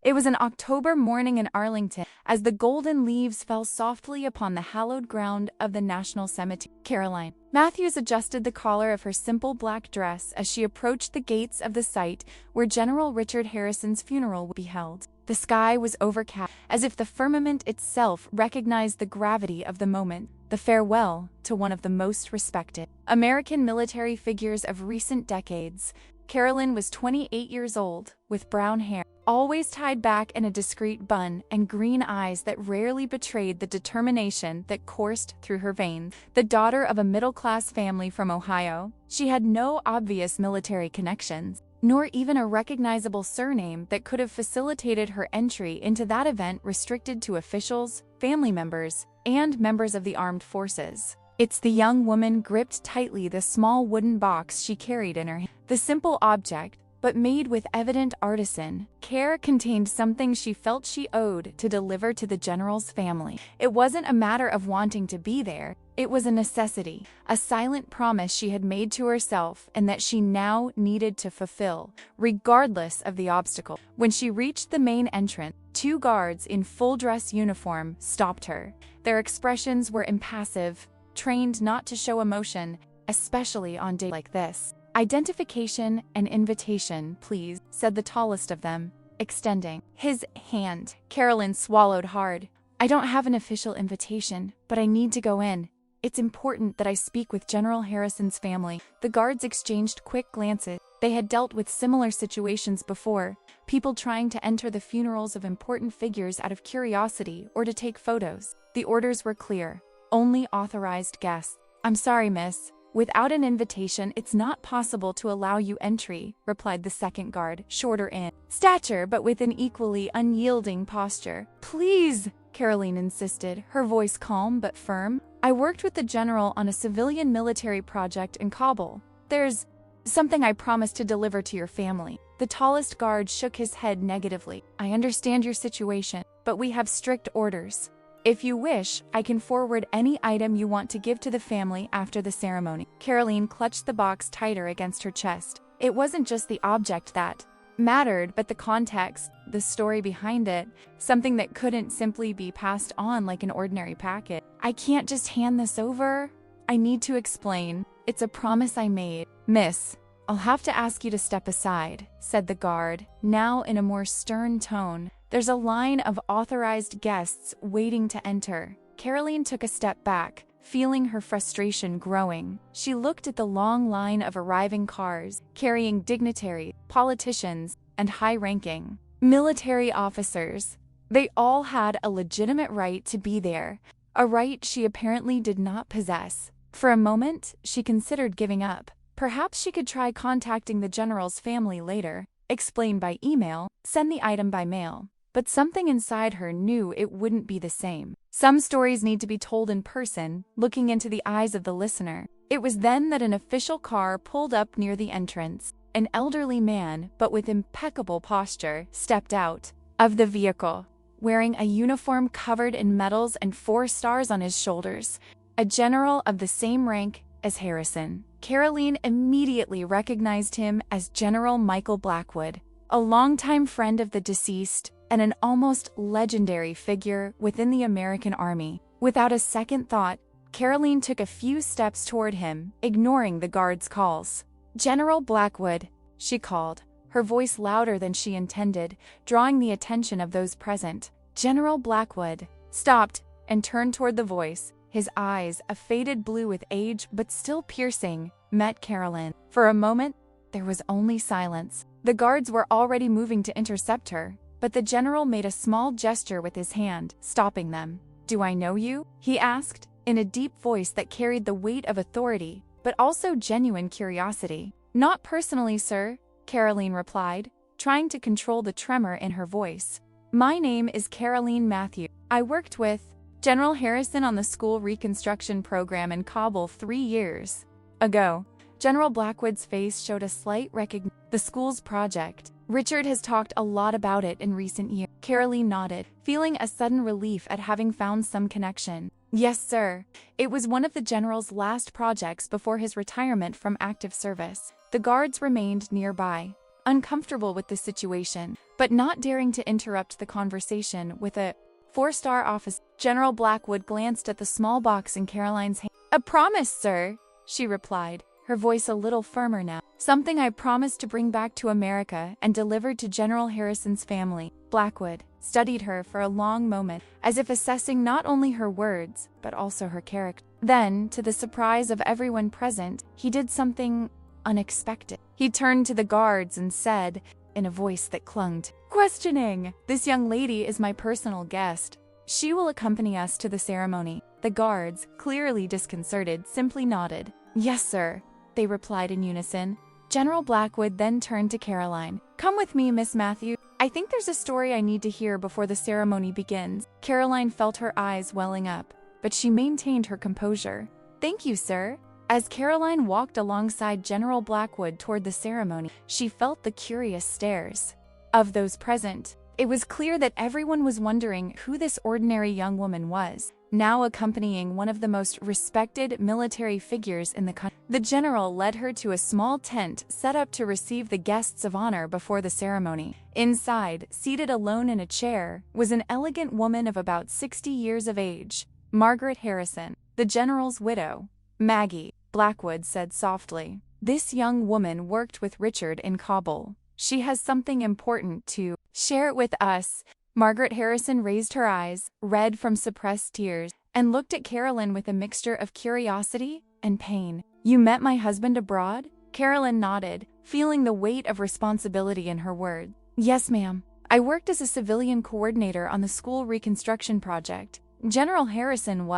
It was an October morning in Arlington, as the golden leaves fell softly upon the hallowed ground of the National Cemetery. Caroline Matthews adjusted the collar of her simple black dress as she approached the gates of the site where General Richard Harrison's funeral would be held. The sky was overcast, as if the firmament itself recognized the gravity of the moment. The farewell to one of the most respected American military figures of recent decades. Carolyn was 28 years old, with brown hair, always tied back in a discreet bun, and green eyes that rarely betrayed the determination that coursed through her veins. The daughter of a middle-class family from Ohio, she had no obvious military connections, nor even a recognizable surname that could have facilitated her entry into that event restricted to officials, family members, and members of the armed forces. It's the young woman gripped tightly the small wooden box she carried in her hand. The simple object, but made with evident artisan care, contained something she felt she owed to deliver to the general's family. It wasn't a matter of wanting to be there. It was a necessity, a silent promise she had made to herself and that she now needed to fulfill, regardless of the obstacle. When she reached the main entrance, 2 guards in full-dress uniform stopped her. Their expressions were impassive, trained not to show emotion, especially on days like this. "Identification and invitation, please," said the tallest of them, extending his hand. Carolyn swallowed hard. "I don't have an official invitation, but I need to go in. It's important that I speak with General Harrison's family." The guards exchanged quick glances. They had dealt with similar situations before, people trying to enter the funerals of important figures out of curiosity or to take photos. The orders were clear. Only authorized guests. "I'm sorry, miss. Without an invitation, it's not possible to allow you entry," replied the second guard, shorter in stature but with an equally unyielding posture. "Please," Caroline insisted, her voice calm but firm. "I worked with the general on a civilian military project in Kabul. There's something I promised to deliver to your family." The tallest guard shook his head negatively. "I understand your situation, but we have strict orders. If you wish, I can forward any item you want to give to the family after the ceremony." Caroline clutched the box tighter against her chest. It wasn't just the object that mattered, but the context, the story behind it, something that couldn't simply be passed on like an ordinary packet. "I can't just hand this over. I need to explain. It's a promise I made." "Miss, I'll have to ask you to step aside," said the guard, now in a more stern tone. "There's a line of authorized guests waiting to enter." Caroline took a step back, feeling her frustration growing. She looked at the long line of arriving cars, carrying dignitaries, politicians, and high-ranking military officers. They all had a legitimate right to be there, a right she apparently did not possess. For a moment, she considered giving up. Perhaps she could try contacting the general's family later, explain by email, send the item by mail. But something inside her knew it wouldn't be the same. Some stories need to be told in person, looking into the eyes of the listener. It was then that an official car pulled up near the entrance. An elderly man, but with impeccable posture, stepped out of the vehicle, wearing a uniform covered in medals and 4 stars on his shoulders, a general of the same rank as Harrison. Caroline immediately recognized him as General Michael Blackwood, a longtime friend of the deceased and an almost legendary figure within the American Army. Without a second thought, Caroline took a few steps toward him, ignoring the guard's calls. "General Blackwood," she called, her voice louder than she intended, drawing the attention of those present. General Blackwood stopped and turned toward the voice. His eyes, a faded blue with age but still piercing, met Caroline. For a moment, there was only silence. The guards were already moving to intercept her, but the general made a small gesture with his hand, stopping them. "Do I know you?" he asked, in a deep voice that carried the weight of authority, but also genuine curiosity. "Not personally, sir," Caroline replied, trying to control the tremor in her voice. "My name is Caroline Matthews. I worked with General Harrison on the school reconstruction program in Kabul 3 years ago." General Blackwood's face showed a slight recognition. "The school's project. Richard has talked a lot about it in recent years." Caroline nodded, feeling a sudden relief at having found some connection. "Yes, sir. It was one of the general's last projects before his retirement from active service." The guards remained nearby, uncomfortable with the situation, but not daring to interrupt the conversation with a four-star officer. General Blackwood glanced at the small box in Caroline's hand. "A promise, sir," she replied, her voice a little firmer now. "Something I promised to bring back to America and delivered to General Harrison's family." Blackwood studied her for a long moment, as if assessing not only her words, but also her character. Then, to the surprise of everyone present, he did something unexpected. He turned to the guards and said, in a voice that clung to questioning, "This young lady is my personal guest. She will accompany us to the ceremony." The guards, clearly disconcerted, simply nodded. "Yes, sir," they replied in unison. General Blackwood then turned to Caroline. "Come with me, Miss Matthews. I think there's a story I need to hear before the ceremony begins." Caroline felt her eyes welling up, but she maintained her composure. "Thank you, sir." As Caroline walked alongside General Blackwood toward the ceremony, she felt the curious stares of those present. It was clear that everyone was wondering who this ordinary young woman was, now accompanying one of the most respected military figures in the country. The general led her to a small tent set up to receive the guests of honor before the ceremony. Inside, seated alone in a chair, was an elegant woman of about 60 years of age, Margaret Harrison, the general's widow. "Maggie," Blackwood said softly, "this young woman worked with Richard in Kabul. She has something important to share it with us." Margaret Harrison raised her eyes, red from suppressed tears, and looked at Caroline with a mixture of curiosity and pain. "You met my husband abroad?" Caroline nodded, feeling the weight of responsibility in her words. "Yes, ma'am. I worked as a civilian coordinator on the school reconstruction project. General Harrison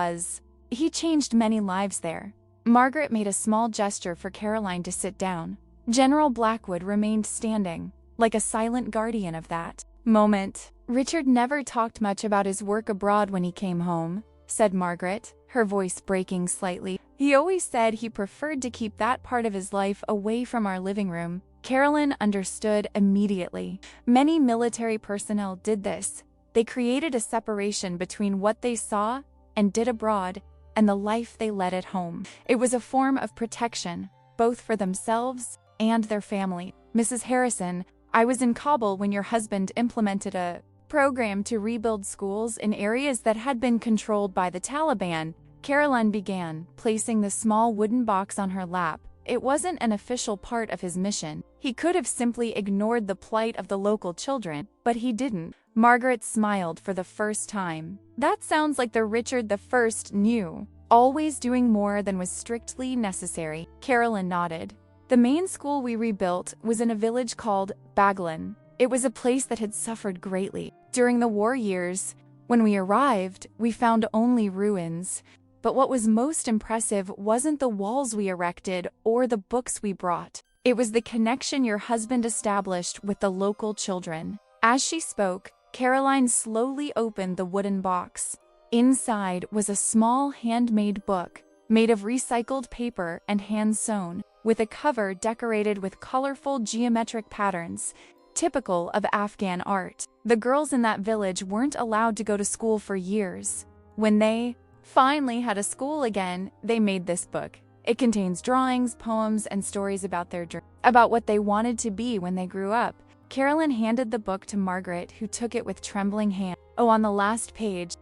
he changed many lives there." Margaret made a small gesture for Caroline to sit down. General Blackwood remained standing, like a silent guardian of that moment. "Richard never talked much about his work abroad when he came home," said Margaret, her voice breaking slightly. "He always said he preferred to keep that part of his life away from our living room." Caroline understood immediately. Many military personnel did this. They created a separation between what they saw and did abroad and the life they led at home. It was a form of protection, both for themselves and their family. "Mrs. Harrison, I was in Kabul when your husband implemented a program to rebuild schools in areas that had been controlled by the Taliban." Caroline began, placing the small wooden box on her lap. It wasn't an official part of his mission. He could have simply ignored the plight of the local children, but he didn't. Margaret smiled for the first time. "That sounds like the Richard I knew, always doing more than was strictly necessary." Caroline nodded. "The main school we rebuilt was in a village called Baghlan. It was a place that had suffered greatly during the war years. When we arrived, we found only ruins. But what was most impressive wasn't the walls we erected or the books we brought. It was the connection your husband established with the local children." As she spoke, Caroline slowly opened the wooden box. Inside was a small handmade book, made of recycled paper and hand-sewn, with a cover decorated with colorful geometric patterns, typical of Afghan art. The girls in that village weren't allowed to go to school for years. When they finally had a school again, they made this book. It contains drawings, poems, and stories about their dreams, about what they wanted to be when they grew up. Caroline handed the book to Margaret, who took it with trembling hands. "Oh, on the last page, ...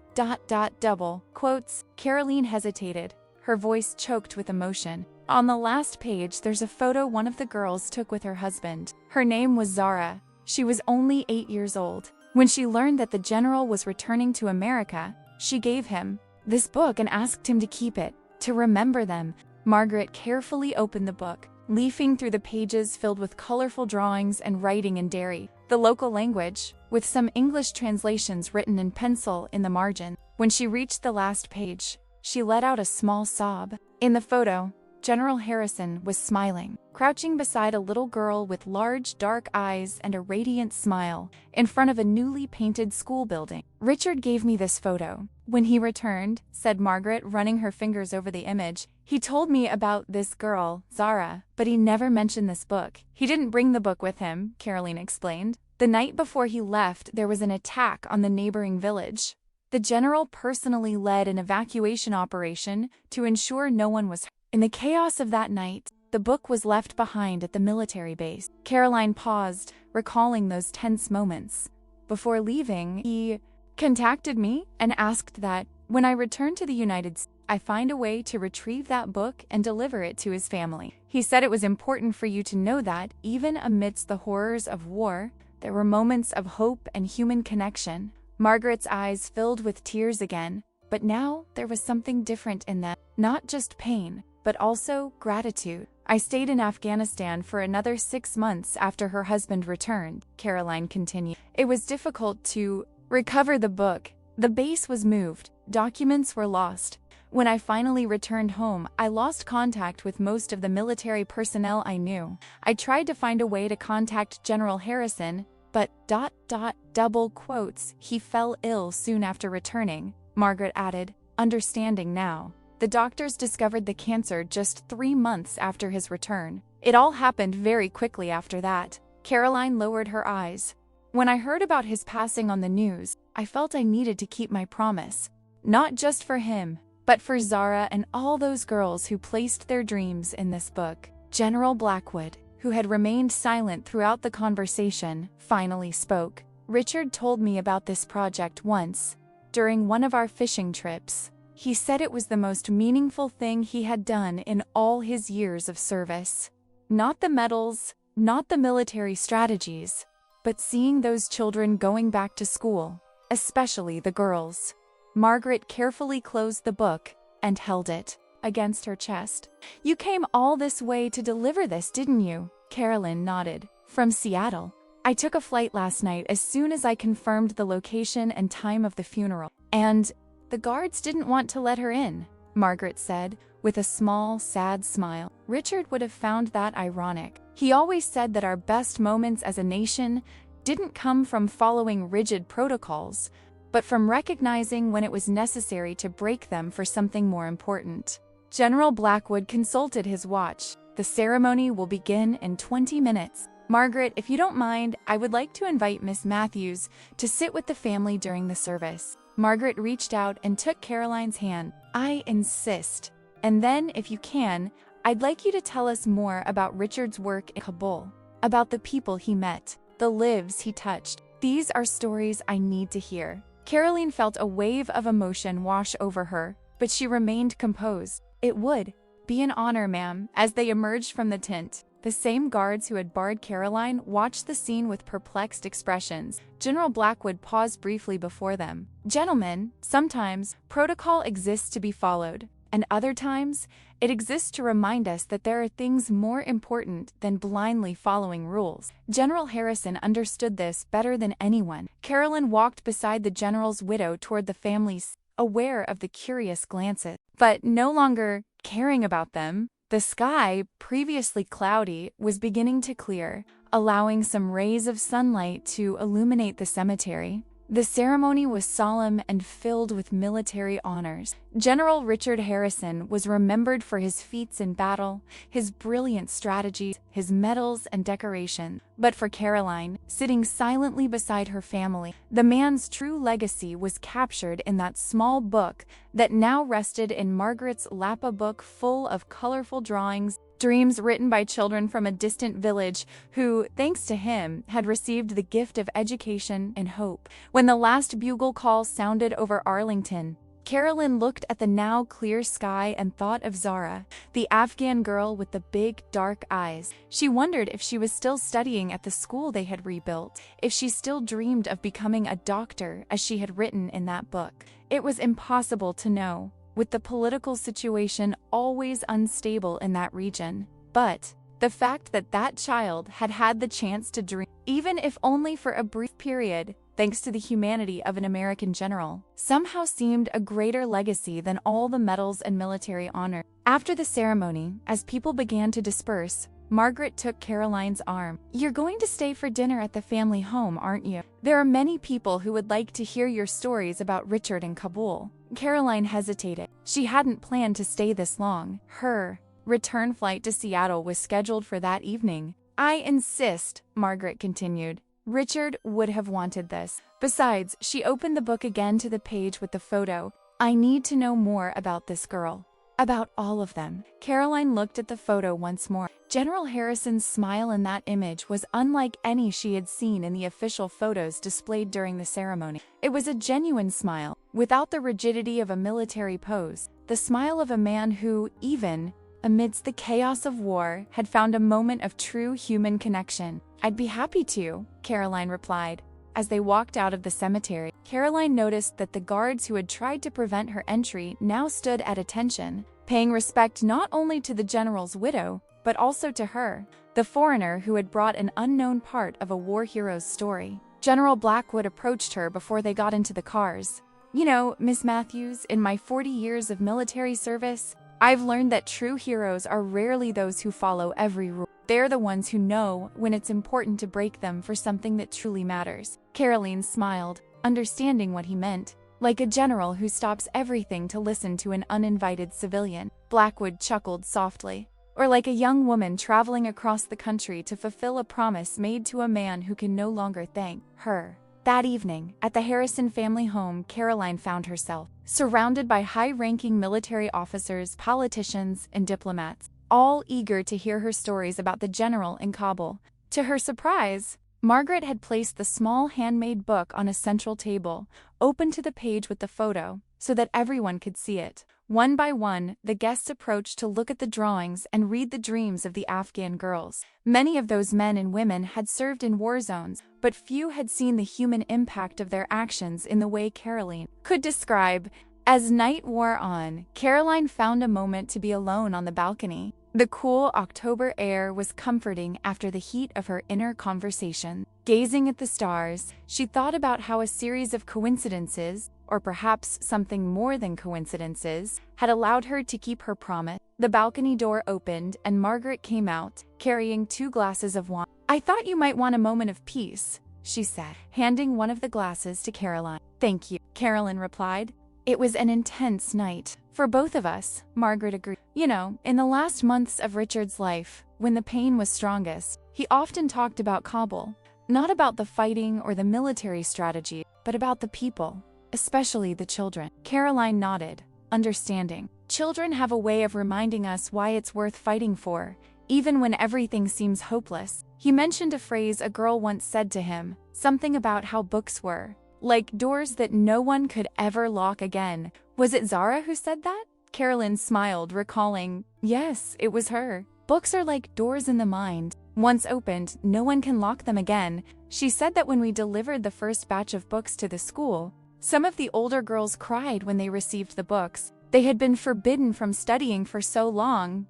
double quotes." Caroline hesitated, her voice choked with emotion. "On the last page, there's a photo one of the girls took with her husband. Her name was Zara. She was only 8 years old. When she learned that the general was returning to America, she gave him this book and asked him to keep it, to remember them." Margaret carefully opened the book, leafing through the pages filled with colorful drawings and writing in Dari, the local language, with some English translations written in pencil in the margin. When she reached the last page, she let out a small sob. In the photo, General Harrison was smiling, crouching beside a little girl with large dark eyes and a radiant smile, in front of a newly painted school building. "Richard gave me this photo when he returned," said Margaret, running her fingers over the image. "He told me about this girl, Zara, but he never mentioned this book." "He didn't bring the book with him," Caroline explained. "The night before he left, there was an attack on the neighboring village. The general personally led an evacuation operation to ensure no one was hurt. In the chaos of that night, The book was left behind at the military base. Caroline paused, recalling those tense moments. Before leaving, he contacted me and asked that, when I return to the United States, I find a way to retrieve that book and deliver it to his family. He said it was important for you to know that, even amidst the horrors of war, there were moments of hope and human connection. Margaret's eyes filled with tears again, but now there was something different in them. Not just pain, but also gratitude. I stayed in Afghanistan for another 6 months after her husband returned, Caroline continued. It was difficult to recover the book. The base was moved. Documents were lost. When I finally returned home, I lost contact with most of the military personnel I knew. I tried to find a way to contact General Harrison, but double quotes, he fell ill soon after returning, Margaret added, understanding now. The doctors discovered the cancer just 3 months after his return. It all happened very quickly after that. Caroline lowered her eyes. When I heard about his passing on the news, I felt I needed to keep my promise. Not just for him, but for Zara and all those girls who placed their dreams in this book. General Blackwood, who had remained silent throughout the conversation, finally spoke. Richard told me about this project once, during one of our fishing trips. He said it was the most meaningful thing he had done in all his years of service. Not the medals, not the military strategies, but seeing those children going back to school, especially the girls. Margaret carefully closed the book and held it against her chest. You came all this way to deliver this, didn't you? Carolyn nodded. From Seattle. I took a flight last night as soon as I confirmed the location and time of the funeral. And the guards didn't want to let her in, Margaret said, with a small, sad smile. Richard would have found that ironic. He always said that our best moments as a nation didn't come from following rigid protocols, but from recognizing when it was necessary to break them for something more important. General Blackwood consulted his watch. The ceremony will begin in 20 minutes. Margaret, if you don't mind, I would like to invite Miss Matthews to sit with the family during the service. Margaret reached out and took Caroline's hand. I insist. And then, if you can, I'd like you to tell us more about Richard's work in Kabul, about the people he met, the lives he touched. These are stories I need to hear. Caroline felt a wave of emotion wash over her, but she remained composed. It would be an honor, ma'am. As they emerged from the tent, the same guards who had barred Caroline watched the scene with perplexed expressions. General Blackwood paused briefly before them. Gentlemen, sometimes protocol exists to be followed, and other times it exists to remind us that there are things more important than blindly following rules. General Harrison understood this better than anyone. Caroline walked beside the general's widow toward the families, aware of the curious glances, but no longer caring about them. The sky, previously cloudy, was beginning to clear, allowing some rays of sunlight to illuminate the cemetery. The ceremony was solemn and filled with military honors. General Richard Harrison was remembered for his feats in battle, his brilliant strategies, his medals and decorations. But for Caroline, sitting silently beside her family, the man's true legacy was captured in that small book that now rested in Margaret's lap, a book full of colorful drawings, dreams written by children from a distant village who, thanks to him, had received the gift of education and hope. When the last bugle call sounded over Arlington, Caroline looked at the now clear sky and thought of Zara, the Afghan girl with the big, dark eyes. She wondered if she was still studying at the school they had rebuilt, if she still dreamed of becoming a doctor as she had written in that book. It was impossible to know, with the political situation always unstable in that region. But the fact that that child had had the chance to dream, even if only for a brief period, thanks to the humanity of an American general, somehow seemed a greater legacy than all the medals and military honor. After the ceremony, as people began to disperse, Margaret took Caroline's arm. You're going to stay for dinner at the family home, aren't you? There are many people who would like to hear your stories about Richard in Kabul. Caroline hesitated. She hadn't planned to stay this long. Her return flight to Seattle was scheduled for that evening. I insist, Margaret continued. Richard would have wanted this. Besides, she opened the book again to the page with the photo. I need to know more about this girl. About all of them. Caroline looked at the photo once more. General Harrison's smile in that image was unlike any she had seen in the official photos displayed during the ceremony. It was a genuine smile, without the rigidity of a military pose, the smile of a man who, even amidst the chaos of war, had found a moment of true human connection. "I'd be happy to," Caroline replied. As they walked out of the cemetery, Caroline noticed that the guards who had tried to prevent her entry now stood at attention, paying respect not only to the general's widow, but also to her, the foreigner who had brought an unknown part of a war hero's story. General Blackwood approached her before they got into the cars. "You know, Miss Matthews, in my 40 years of military service, I've learned that true heroes are rarely those who follow every rule. They're the ones who know when it's important to break them for something that truly matters." Caroline smiled, understanding what he meant. Like a general who stops everything to listen to an uninvited civilian. Blackwood chuckled softly. Or like a young woman traveling across the country to fulfill a promise made to a man who can no longer thank her. That evening, at the Harrison family home, Caroline found herself surrounded by high-ranking military officers, politicians, and diplomats, all eager to hear her stories about the general in Kabul. To her surprise, Margaret had placed the small handmade book on a central table, open to the page with the photo, so that everyone could see it. One by one, the guests approached to look at the drawings and read the dreams of the Afghan girls. Many of those men and women had served in war zones, but few had seen the human impact of their actions in the way Caroline could describe. As night wore on, Caroline found a moment to be alone on the balcony. The cool October air was comforting after the heat of her inner conversation. Gazing at the stars, she thought about how a series of coincidences, or perhaps something more than coincidences, had allowed her to keep her promise. The balcony door opened and Margaret came out, carrying 2 glasses of wine. "I thought you might want a moment of peace," she said, handing one of the glasses to Caroline. "Thank you," Caroline replied. "It was an intense night. For both of us," Margaret agreed. "You know, in the last months of Richard's life, when the pain was strongest, he often talked about Kabul. Not about the fighting or the military strategy, but about the people, especially the children." Caroline nodded, understanding. Children have a way of reminding us why it's worth fighting for, even when everything seems hopeless. He mentioned a phrase a girl once said to him, something about how books were like doors that no one could ever lock again. Was it Zara who said that? Caroline smiled, recalling, yes, it was her. Books are like doors in the mind. Once opened, no one can lock them again. She said that when we delivered the first batch of books to the school, some of the older girls cried when they received the books. They had been forbidden from studying for so long. ...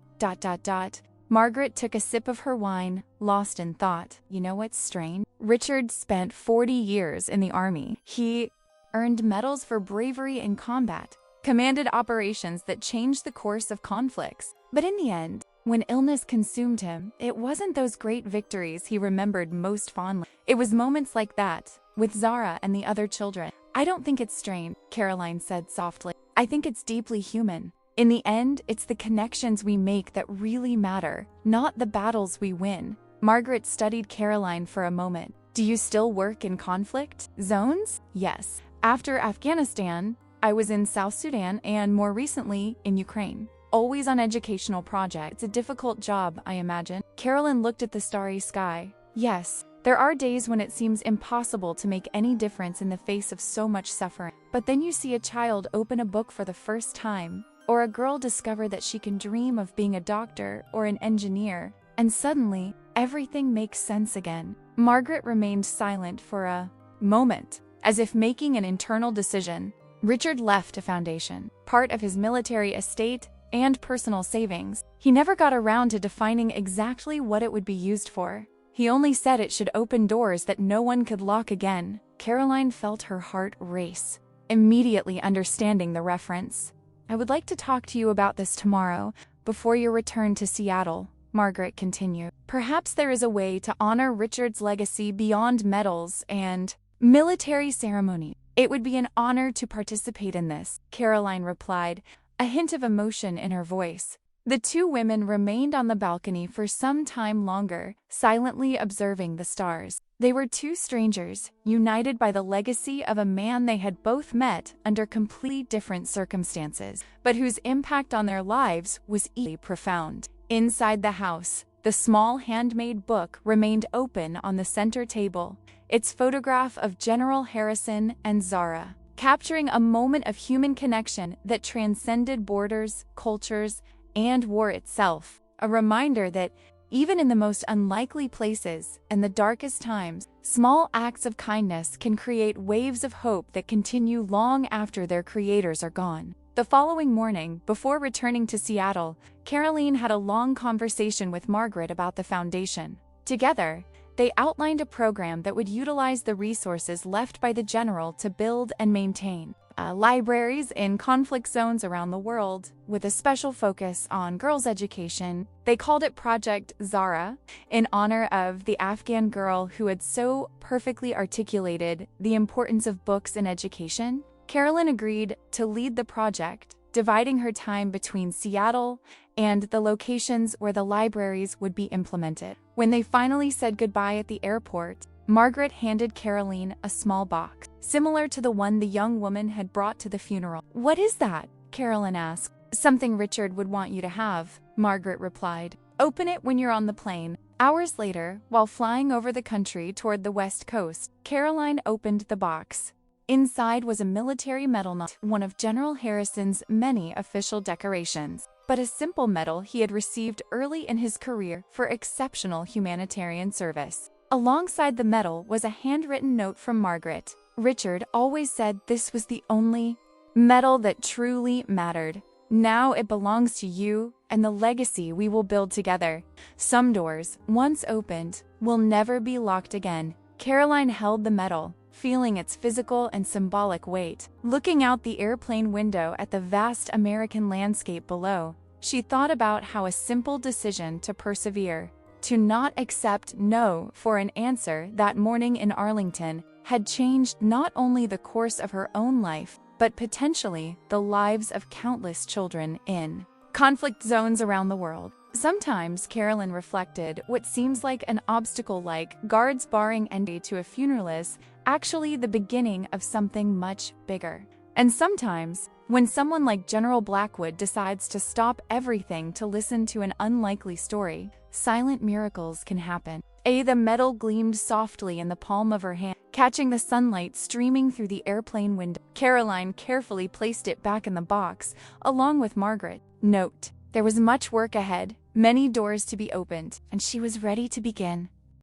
Margaret took a sip of her wine, lost in thought. You know what's strange? Richard spent 40 years in the army. He earned medals for bravery in combat, commanded operations that changed the course of conflicts. But in the end, when illness consumed him, it wasn't those great victories he remembered most fondly. It was moments like that, with Zara and the other children. "I don't think it's strange," Caroline said softly. "I think it's deeply human. In the end, it's the connections we make that really matter, not the battles we win." Margaret studied Caroline for a moment. "Do you still work in conflict zones?" "Yes. After Afghanistan, I was in South Sudan and more recently in Ukraine. Always on educational projects. It's a difficult job, I imagine." Caroline looked at the starry sky. "Yes, there are days when it seems impossible to make any difference in the face of so much suffering. But then you see a child open a book for the first time, or a girl discover that she can dream of being a doctor or an engineer, and suddenly, everything makes sense again." Margaret remained silent for a moment, as if making an internal decision. Richard left a foundation, part of his military estate and personal savings. He never got around to defining exactly what it would be used for. He only said it should open doors that no one could lock again. Caroline felt her heart race, immediately understanding the reference. "I would like to talk to you about this tomorrow, before your return to Seattle," Margaret continued. "Perhaps there is a way to honor Richard's legacy beyond medals and military ceremony. It would be an honor to participate in this," Caroline replied, a hint of emotion in her voice. The two women remained on the balcony for some time longer, silently observing the stars. They were two strangers, united by the legacy of a man they had both met under completely different circumstances, but whose impact on their lives was equally profound. Inside the house, the small handmade book remained open on the center table, its photograph of General Harrison and Zara, capturing a moment of human connection that transcended borders, cultures, and war itself, a reminder that even in the most unlikely places and the darkest times, small acts of kindness can create waves of hope that continue long after their creators are gone. The following morning, before returning to Seattle, Caroline had a long conversation with Margaret about the foundation. Together, they outlined a program that would utilize the resources left by the general to build and maintain libraries in conflict zones around the world, with a special focus on girls' education. They called it Project Zara, in honor of the Afghan girl who had so perfectly articulated the importance of books and education. Carolyn agreed to lead the project, dividing her time between Seattle and the locations where the libraries would be implemented. When they finally said goodbye at the airport, Margaret handed Caroline a small box, similar to the one the young woman had brought to the funeral. "What is that?" Carolyn asked. "Something Richard would want you to have," Margaret replied. "Open it when you're on the plane." Hours later, while flying over the country toward the West Coast, Caroline opened the box. Inside was a military medal, not one of General Harrison's many official decorations, but a simple medal he had received early in his career for exceptional humanitarian service. Alongside the medal was a handwritten note from Margaret. "Richard always said this was the only medal that truly mattered. Now it belongs to you and the legacy we will build together. Some doors, once opened, will never be locked again." Caroline held the medal, feeling its physical and symbolic weight. Looking out the airplane window at the vast American landscape below, she thought about how a simple decision to persevere, to not accept no for an answer that morning in Arlington, had changed not only the course of her own life, but potentially the lives of countless children in conflict zones around the world. Sometimes, Carolyn reflected, what seems like an obstacle like guards barring entry to a funeral is actually the beginning of something much bigger. And sometimes, when someone like General Blackwood decides to stop everything to listen to an unlikely story, silent miracles can happen. The medal gleamed softly in the palm of her hand, catching the sunlight streaming through the airplane window. Caroline carefully placed it back in the box, along with Margaret. Note: there was much work ahead, many doors to be opened, and she was ready to begin.